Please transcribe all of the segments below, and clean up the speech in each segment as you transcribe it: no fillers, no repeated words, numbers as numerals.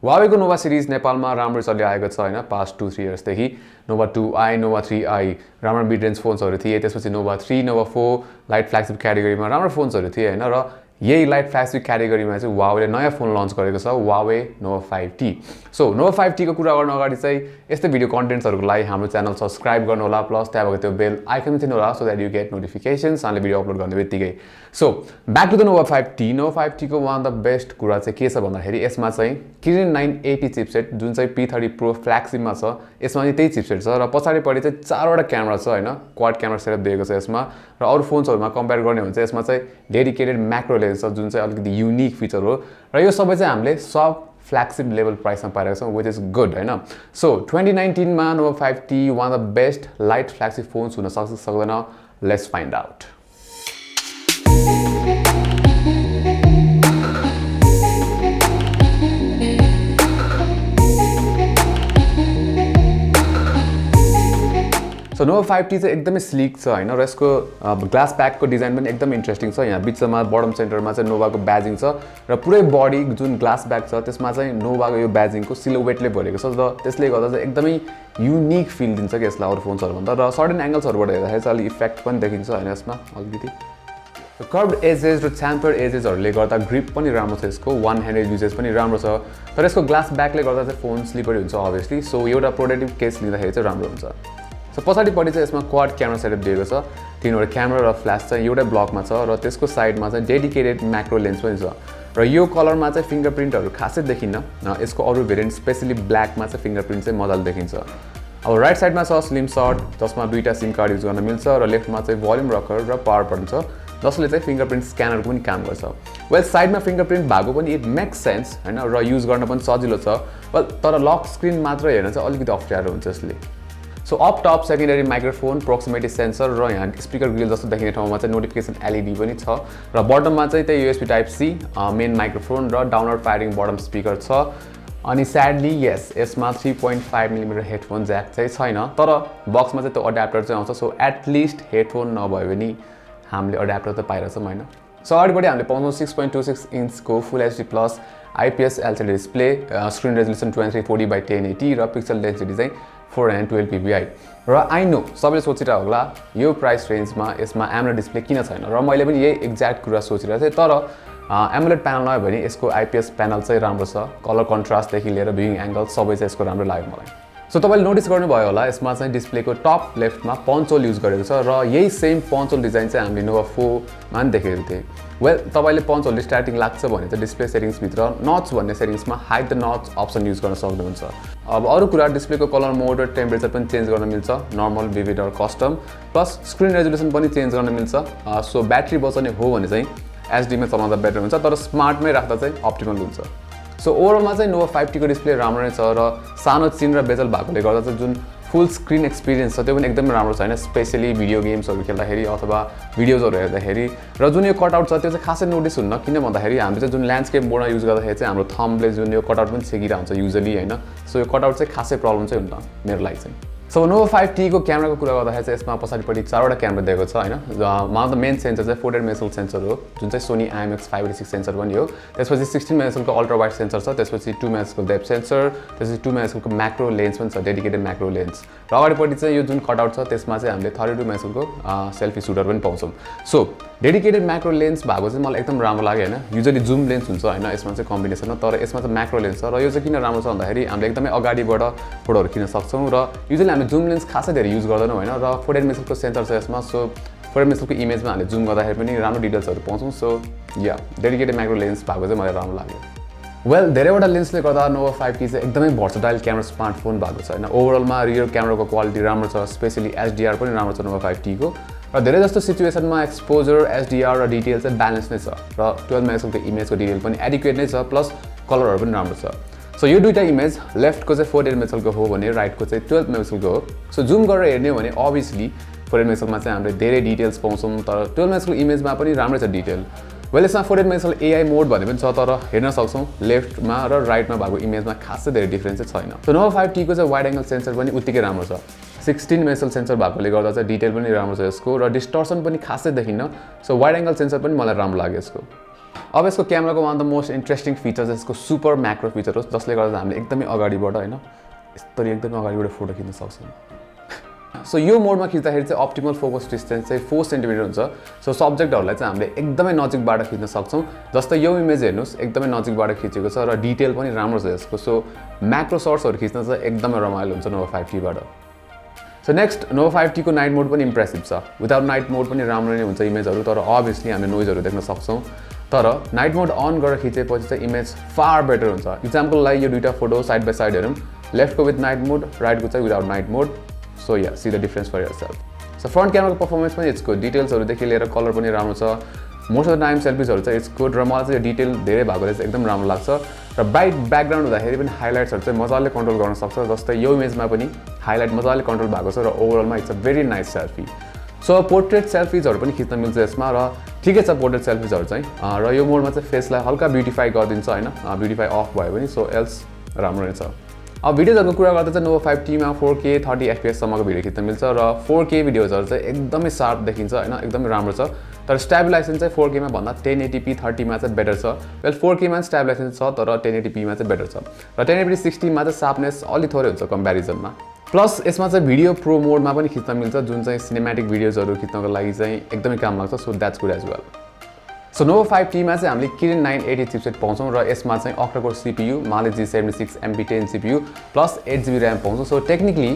Huawei को Nova series नेपालमा राम्रो चलि आएको छ हैन पास्ट 2-3 इयर्स देखि Nova 2i Nova 3i राम्रो मिड रेन्ज फोन्सहरु थिए त्यसपछि Nova 3 Nova 4 लाइट फ्ल्यागशिप क्याटेगोरीमा राम्रो फोन्सहरु थिए हैन र यही लाइट फ्ल्यागशिप क्याटेगोरीमा चाहिँ Huawei ले नयाँ फोन लन्च गरेको छ Huawei Nova 5T so Nova 5T को कुरा गर्न अगाडि चाहिँ यस्तै भिडियो कन्टेन्ट्सहरुको लागि हाम्रो च्यानल सब्स्क्राइब गर्नु होला प्लस त्यहाँ भएको त्यो बेल आइकन थिच्नु होला so that you get notifications हामीले भिडियो अपलोड गर्ने बित्तिकै so back to the Nova 5T Nova 5T को वान अफ द बेस्ट कुरा चाहिँ के छ भन्दाखेरि यसमा चाहिँ Kirin 980 चिपसेट जुन चाहिँ P30 Pro फ्ल्यागशिपमा छ यसमा चाहिँ त्यही चिपसेट छ र पछाडिपटि चाहिँ चारवटा क्यामेरा छ हैन क्वाड क्यामेरा सेटअप दिएको छ यसमा र अरु फोन्सहरुमा कम्पेयर गर्ने हो भने चाहिँ यसमा चाहिँ डेडिकेटेड म्याक्रो लेन्स छ जुन चाहिँ अलिकति युनिक फिचर हो र यो सबै चाहिँ हामीले सब फ्ल्यागशिप लेभल प्राइसमा पाएको छौं व्हिच इज गुड हैन सो 2019 मा Nova 5T one of the best light flagship phones हुन सक्छ सक्दैन let's find out So Nova 5T चाहिँ एकदमै स्लिक छ हैन र यसको ग्लास ब्याक को डिजाइन पनि एकदमै इन्ट्रेस्टिङ छ यहाँ बिचमा बटम सेन्टरमा चाहिँ Nova को ब्याजिङ छ र पुरै बडी जुन ग्लास ब्याक छ त्यसमा चाहिँ Nova को यो ब्याजिङ को सिलुएटले भरेको छ र त्यसले गर्दा चाहिँ एकदमै युनिक फिल दिन्छ के यसलाई अरु फोन्सहरु भन्दा र सर्टेन एंगल्सहरुबाट हेर्दाखेरि चाहिँ अलि इफेक्ट पनि देखिन्छ हैन यसमा अलिकति कर्भड एजेस र च्याम्फर्ड एजेसहरुले गर्दा ग्रिप पनि राम्रो छ यसको वन ह्यान्डेड युजेस पनि राम्रो छ तर यसको ग्लास ब्याकले गर्दा चाहिँ फोन स्लिपरी हुन्छ अभियसली सो एउटा प्रोटेक्टिभ केस लिँदाखेरि चाहिँ राम्रो हुन्छ सो पछाडिपटि चाहिँ यसमा क्वाड क्यामेरा सेटअप दिएको छ तीनवटा क्यामेरा र फ्ल्यास चाहिँ एउटै ब्लकमा छ र त्यसको साइडमा चाहिँ डेडिकेटेड म्याक्रो लेन्स पनि छ र यो कलरमा चाहिँ फिंगरप्रिन्टहरु खासै देखिन्न यसको अरु भेरिएन्ट स्पेशली ब्ल्याकमा चाहिँ फिंगरप्रिन्ट चाहिँ मजाले देखिन्छ अब राइट साइडमा छ स्लिम शट जसमा दुईटा सिम कार्ड युज गर्न मिल्छ र लेफ्टमा चाहिँ भोल्युम रकर र पावर बटन छ जसले चाहिँ फिंगरप्रिन्ट स्क्यानरको पनि काम गर्छ वेल साइडमा फिंगरप्रिन्ट भएको पनि इट मेक्स सेन्स हैन र युज गर्न पनि सजिलो छ वेल तर लक स्क्रिन मात्र हेर्न चाहिँ अलिकति अप्ठ्यारो हुन्छ यसले so up top secondary microphone proximity sensor र यहाँ स्पिकर ग्रिल जस्तो देखिने ठाउँमा चाहिँ नोटिफिकेसन एलईडी पनि छ र बटममा चाहिँ त्यही USB type C main microphone र डाउनलोड फायरिङ बटम स्पिकर छ अनि स्याडली यस यसमा 3.5 मिमी हेडफोन ज्याक चाहिँ छैन तर बक्समा चाहिँ त्यो अड्याप्टर चाहिँ आउँछ सो एट लिस्ट हेडफोन नभए पनि हामीले अड्याप्टर त पाइरहेछौँ हैन सो अगाडिपटि हामीले पाउँछौँ 6.26 इन्चको full HD plus IPS LCD display screen resolution 2340x1080 र पिक्सल डेन्सिटी चाहिँ 412 ppi र आई नो सबैले सोचिरहेको होला यो प्राइस रेन्जमा यसमा एमोलेड डिस्प्ले किन छैन र मैले पनि यही एक्ज्याक्ट कुरा सोचिरहेको थिएँ तर एमोलेड प्यानल नभए भने यसको आइपीएस प्यानल चाहिँ राम्रो छ कलर कन्ट्रास्टदेखि लिएर भ्युइङ एंगल सबै चाहिँ यसको राम्रो लाग्यो मलाई सो तपाईले नोटिस गर्नुभयो होला यसमा चाहिँ डिस्प्लेको टप लेफ्टमा पंच होल युज गरेको छ र यही सेम पंच होल डिजाइन चाहिँ हामीले Nova 4 मा पनि देखेको थियौं वेल तपाईले पंच होल स्टार्टिङ लाग्छ भने चाहिँ डिस्प्ले सेटिंग्स भित्र नच भन्ने सेटिंग्समा hide the notch option use गर्न सक्नुहुन्छ अब अरु कुरा डिस्प्लेको कलर मोड र टेम्परेचर पनि चेन्ज गर्न मिल्छ नर्मल विभिड र कस्टम प्लस स्क्रिन रेजोल्युसन पनि चेन्ज गर्न मिल्छ सो ब्याट्री बचाउने हो भने चाहिँ एचडी मा चलाउँदा बेटर हुन्छ तर स्मार्टमै राख्दा चाहिँ अप्टिमल हुन्छ सो ओभरअलमा चाहिँ Nova 5T को डिस्प्ले राम्रो नै छ र सानो चिन र बेजल भएकोले गर्दा चाहिँ जुन फुल स्क्रिन एक्सपिरियन्स छ त्यो पनि एकदमै राम्रो छ हैन स्पेशली भिडियो गेम्सहरु खेल्दाखेरि अथवा भिडियोजहरु हेर्दाखेरि र जुन यो कटआउट छ त्यो चाहिँ खासै नोटिस हुन्न किन भन्दाखेरि हामीले चाहिँ जुन ल्यान्डस्केप मोडमा युज गर्दाखेरि चाहिँ हाम्रो थम्बले जुन यो कटआउट पनि छेकिरा हुन्छ युजुअली हैन सो यो कटआउट चाहिँ खासै प्रब्लम चाहिँ हुन्न मेरो लागि चाहिँ सो Nova 5T को क्यामेराको कुरा गर्दाखेरि चाहिँ यसमा पछाडिपटि चारवटा क्यामेरा दिएको छ हैन one of the main sensor चाहिँ 400 मेगापिक्सल सेन्सर हो जुन चाहिँ Sony IMX 586 सेन्सर पनि हो त्यसपछि 16 मेगापिक्सलको अल्ट्रा वाइड सेन्सर छ त्यसपछि 2 मेगापिक्सलको डेप्थ सेन्सर त्यसपछि 2 मेगापिक्सलको म्याक्रो लेन्स पनि छ डेडिकेटेड म्याक्रो लेन्स र अगाडिपटि चाहिँ यो जुन कटआउट छ त्यसमा चाहिँ हामीले 32 मेगापिक्सलको सेल्फी शूटर पनि पाउँछौं सो डेडिकेटेड म्याक्रो लेन्स भएको चाहिँ मलाई एकदम राम्रो लाग्यो हैन युजुअली जुम लेन्स हुन्छ हैन यसमा चाहिँ कम्बिनेसनमा तर यसमा चाहिँ म्याक्रो लेन्स छ र यो चाहिँ किन राम्रो छ भन्दाखेरि हामीले एकदमै अगाडिबाट फोटोहरु खिच्न सक्छौं र युजुअली हामीले जुम लेन्स खासै धेरै युज गर्दैनौं हैन र 400 मेगापिक्सलको सेन्सर छ यसमा सो 400 मेगापिक्सलको इमेजमा हामीले जुम गर्दाखेरि पनि राम्रो डिटेल्सहरु पाउँछौं सो या डेडिकेटेड म्याक्रो लेन्स भएको चाहिँ मलाई राम्रो लाग्यो वेल धेरैवटा लेन्सले गर्दा Nova 5T चाहिँ एकदमै भर्सटाइल क्यामेरा स्मार्टफोन भएको छ हैन ओभरअलमा रियर क्यामेराको क्वालिटी राम्रो छ स्पेशली एचडीआर पनि राम्रो छ Nova 5T को र धेरै जस्तो सिचुएसनमा एक्सपोजर एचडीआर र डिटेल चाहिँ ब्यालेन्स नै छ र 12 मेगापिक्सलको इमेजको डिटेल पनि एडिक्वेट नै छ प्लस कलरहरु पनि राम्रो छ सो यो दुईटा इमेज लेफ्टको चाहिँ 48 मेगापिक्सलको हो भने राइटको चाहिँ 12 मेगापिक्सलको हो सो जुम गरेर हेर्ने हो भने अभियसली 48 मेगापिक्सलमा चाहिँ हामीले धेरै डिटेल्स पाउँछौं तर 12 मेगापिक्सलको इमेजमा पनि राम्रै छ डिटेल वेल यसमा 48 मेगापिक्सल एआई मोड भन्ने पनि छ तर हेर्न सक्छौं लेफ्टमा र राइटमा भएको इमेजमा खासै धेरै डिफरेन्स चाहिँ छैन सो Nova 5T को चाहिँ वाइड एंगल सेन्सर पनि उत्तिकै राम्रो छ 16 मेगापिक्सल सेन्सर भएकोले गर्दा चाहिँ डिटेल पनि राम्रो छ यसको र डिस्टर्सन पनि खासै देखिन्न सो वाइड एंगल सेन्सर पनि मलाई राम्रो लाग्यो यसको अब यसको क्यामेराको one of the most interesting features यसको सुपर म्याक्रो फिचर हो जसले गर्दा हामीले एकदमै अगाडिबाट हैन यस्तरी एकदमै अगाडिबाट फोटो खिच्न सक्छौँ। सो यो मोडमा खिच्दाखेरि चाहिँ अप्टिमल फोकस डिस्टेन्स चाहिँ 4 सेन्टिमिटर हुन्छ। सो सब्जेक्टहरूलाई चाहिँ हामीले एकदमै नजिकबाट खिच्न सक्छौँ। जस्तै यो इमेज हेर्नुहोस् एकदमै नजिकबाट खिचेको छ र डिटेल पनि राम्रो छ यसको। सो म्याक्रो सर्ट्सहरू खिच्न चाहिँ एकदमै रमाइलो हुन्छ Nova 5T बाट। सो नेक्स्ट Nova 5T को नाइट मोड पनि इम्प्रेसिभ छ। विदाउट नाइट मोड पनि राम्रो नै हुन्छ इमेजहरू, तर अभियसली हामीले नोइजहरू देख्न सक्छौँ। तर नाइट मोड अन गरेर खिचेपछि चाहिँ इमेज फार बेटर हुन्छ। इक्जाम्पललाई यो दुईटा फोटो साइड बाई साइड हेरौँ, लेफ्टको विथ नाइट मोड, राइटको चाहिँ without night mode. So you see the difference for yourself. So front क्यामेराको पर्फर्मेन्स पनि इट्स गुड, डिटेल्सहरूदेखि लिएर कलर पनि राम्रो छ। मोस्ट अफ द टाइम सेल्फिजहरू चाहिँ इट्स गुड र मलाई चाहिँ यो डिटेल धेरै भएकोले चाहिँ एकदम राम्रो लाग्छ र ब्राइट ब्याकग्राउन्ड हुँदाखेरि पनि हाइलाइट्सहरू चाहिँ मजाले कन्ट्रोल गर्न सक्छ। जस्तै यो इमेजमा पनि हाइलाइट मजाले कन्ट्रोल भएको छ र ओभरअलमा it's a very nice selfie. So portrait सेल्फिजहरू पनि खिच्न मिल्छ यसमा र ठिकै छ पोर्ट्रेट सेल्फिजहरू चाहिँ। र यो मोडमा चाहिँ फेसलाई हल्का ब्युटिफाई गरिदिन्छ हैन, ब्युटिफाई अफ भयो भने, सो एल्स राम्रो नै छ। अब भिडियोजहरूको कुरा गर्दा चाहिँ Nova 5T मा 4K 30 FPS सम्मको भिडियो खिच्न मिल्छ र 4K भिडियोजहरू चाहिँ एकदमै शार्प देखिन्छ हैन, एकदमै राम्रो छ। तर स्टेबिलाइजेसन चाहिँ 4K मा भन्दा 1080p 30 मा चाहिँ बेटर छ। वेल 4K मा स्टेबिलाइजेसन छ तर 1080p मा चाहिँ बेटर छ र 1080p 60 मा चाहिँ शार्पनेस अलि थोरै हुन्छ कम्प्यारिजनमा। प्लस यसमा चाहिँ भिडियो प्रो मोडमा पनि खिच्न मिल्छ जुन चाहिँ सिनेम्याटिक भिडियोजहरू खिच्नको लागि चाहिँ एकदमै काम लाग्छ। So that's good as well. So Nova 5T मा चाहिँ हामीले Kirin 980 चिपसेट पाउँछौँ र यसमा चाहिँ octa-core CPU, Mali G76 MP10 CPU plus 8GB RAM पाउँछौँ। सो टेक्निकली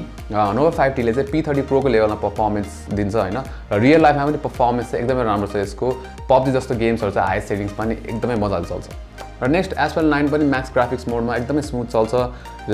Nova 5T ले चाहिँ P30 Pro को लेभलमा पर्फर्मेन्स दिन्छ हैन, र रियल लाइफमा पनि पर्फर्मेन्स चाहिँ एकदमै राम्रो छ यसको। PUBG जस्तो गेम्सहरू चाहिँ हाई सेटिङ्समा पनि एकदमै मजाले चल्छ। र नेक्स्ट Asphalt 9 पनि म्याक्स ग्राफिक्स मोडमा एकदमै स्मुथ चल्छ,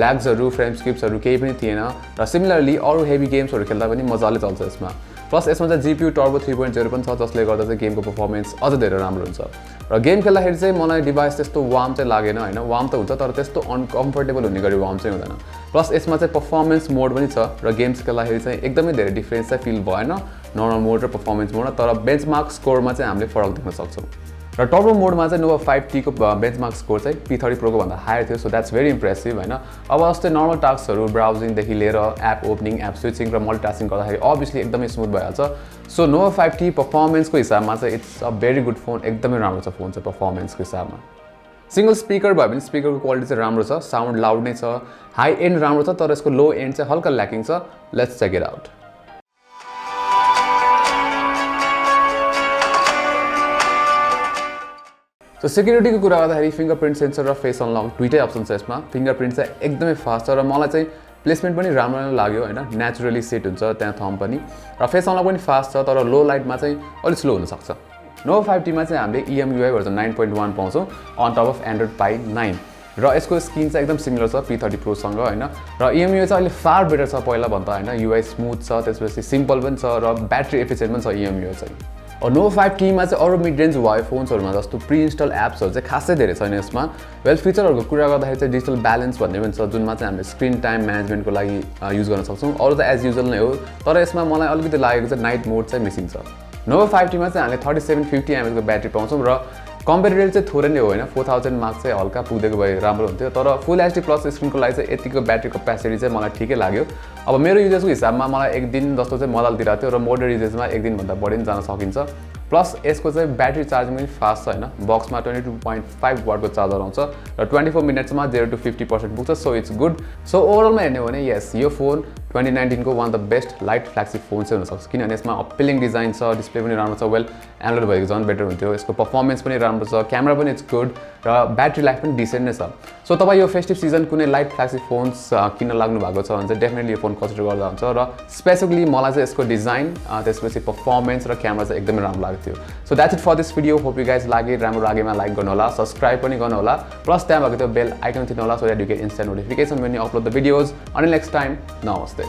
ल्याग्सहरू फ्रेम स्किप्सहरू केही पनि थिएन र सिमिलरली अरू हेभी गेम्सहरू खेल्दा पनि मजाले चल्छ यसमा। प्लस यसमा चाहिँ GPU टर्बो 3.0 पनि छ जसले गर्दा चाहिँ गेमको पर्फर्मेन्स अझ धेरै राम्रो हुन्छ। र गेम खेल्दाखेरि चाहिँ मलाई डिभाइस त्यस्तो वार्म चाहिँ लागेन हैन, वार्म त हुन्छ तर त्यस्तो अनकम्फर्टेबल हुने गरी वार्म चाहिँ हुँदैन। प्लस यसमा चाहिँ पर्फर्मेन्स मोड पनि छ र गेम्स खेल्दाखेरि चाहिँ एकदमै धेरै डिफरेन्स चाहिँ फिल भएन नर्मल मोड र पर्फर्मेन्स मोडमा, तर बेन्चमार्क स्कोरमा चाहिँ हामीले फरक देख्न सक्छौँ। र टर्बो मोडमा चाहिँ Nova 5T को बेन्चमार्क स्कोर चाहिँ P30 Pro को भन्दा हायर थियो। सो द्याट्स भेरी इम्प्रेसिभ हैन। अब जस्तै नर्मल टास्कहरू ब्राउजिङदेखि लिएर एप ओपनिङ, एप स्विचिङ र मल्टिटास्किङ गर्दाखेरि अभियसली एकदमै स्मुथ भइहाल्छ। सो Nova 5T पर्फर्मेन्सको हिसाबमा चाहिँ it's a very good phone, एकदमै राम्रो छ फोन चाहिँ पर्फर्मेन्सको हिसाबमा। सिंगल स्पिकर भयो भने स्पिकरको क्वालिटी चाहिँ राम्रो छ, साउन्ड लाउड नै छ, हाई एन्ड राम्रो छ, तर यसको लो एन्ड चाहिँ हल्का ल्याकिङ छ। Let's check it out. So सिक्युरिटीको कुरा गर्दाखेरि फिङ्गरप्रिन्ट सेन्सर र फेस अनलक दुईटै अप्सन छ यसमा। फिङ्गरप्रिन्ट चाहिँ एकदमै फास्ट छ र मलाई चाहिँ प्लेसमेन्ट पनि राम्रो नै लाग्यो हैन, नेचुरली सेट हुन्छ त्यहाँ थम्ब पनि, र फेस अनलक पनि फास्ट छ तर लो लाइटमा चाहिँ अलिक स्लो हुनसक्छ। Nova 5T मा चाहिँ हामीले EMUI भर्जन 9.1 पाउँछौँ अन टप अफ एन्ड्रोइड पाई 9 र यसको स्क्रिन चाहिँ एकदम सिमिलर छ P30 Pro सँग हैन, र EMUI चाहिँ अहिले फार बेटर छ पहिला भन्दा हैन। UI स्मुथ छ, त्यसपछि सिम्पल पनि छ र ब्याट्री एफिसिएन्ट पनि छ EMUI चाहिँ। Nova 5T मा चाहिँ अरू मिड रेन्ज Huawei फोन्सहरूमा जस्तो प्रि इन्स्टल एप्सहरू चाहिँ खासै धेरै छैन यसमा। वेल फिचरहरूको कुरा गर्दाखेरि चाहिँ डिजिटल ब्यालेन्स भन्ने पनि छ जुनमा चाहिँ हामीले स्क्रिन टाइम म्यानेजमेन्टको लागि युज गर्न सक्छौँ। अरू त एज युजल नै हो, तर यसमा मलाई अलिकति लागेको चाहिँ नाइट मोड चाहिँ मिसिङ छ। Nova 5T मा चाहिँ हामीले 3750 mAh को ब्याट्री पाउँछौँ र कम्पेरिटिभ चाहिँ थोरै नै हो हैन, 4000 मार्क्स चाहिँ हल्का पुगेको भए राम्रो हुन्थ्यो, तर फुल एचडी प्लस स्क्रिनको लागि चाहिँ यतिको ब्याट्री क्यापेसिटी चाहिँ मलाई ठिकै लाग्यो। अब मेरो युजेसको हिसाबमा मलाई एक दिन जस्तो चाहिँ मजाले दिइरहेको थियो र मोडर युजेसमा एक दिनभन्दा बढी पनि जान सकिन्छ। प्लस यसको चाहिँ ब्याट्री चार्जिङ पनि फास्ट छ हैन, बक्समा 22.5 वाटको चार्जर आउँछ र 24 मिनट्समा 0 to 50% पुग्छ। So it's good. सो ओभरअलमा हेर्ने हो भने यस यो फोन 2019 को one of the best light flagship phone चाहिँ हुनसक्छ, किनभने यसमा अपिलिङ डिजाइन छ, डिस्प्ले पनि राम्रो छ, वेल एमोलेड भएको झन् बेटर हुन्थ्यो, यसको पर्फर्मेन्स पनि राम्रो छ, क्यामेरा पनि इट्स गुड र ब्याट्री लाइफ पनि डिसेन्ट नै छ। सो तपाईँ यो फेस्टिभ सिजन कुनै लाइट फ्ल्यागशिप फोन्स किन्न लाग्नु भएको छ भने चाहिँ डेफिनेटली यो फोन कन्सिडर गर्दा हुन्छ। र स्पेसिफिकली मलाई चाहिँ यसको डिजाइन त्यसपछि पर्फर्मेन्स र क्यामेरा चाहिँ एकदमै राम्रो लाग्यो थियो। So that's it for this video. Hope you guys लागे, राम्रो लागेमा लाइक गर्नु होला, सब्सक्राइब पनि गर्नु होला, प्लस त्यहाँ भएको त्यो बेल आइकन थिच्नु होला so that you get instant notification when you upload the videos. Until next time, namaste.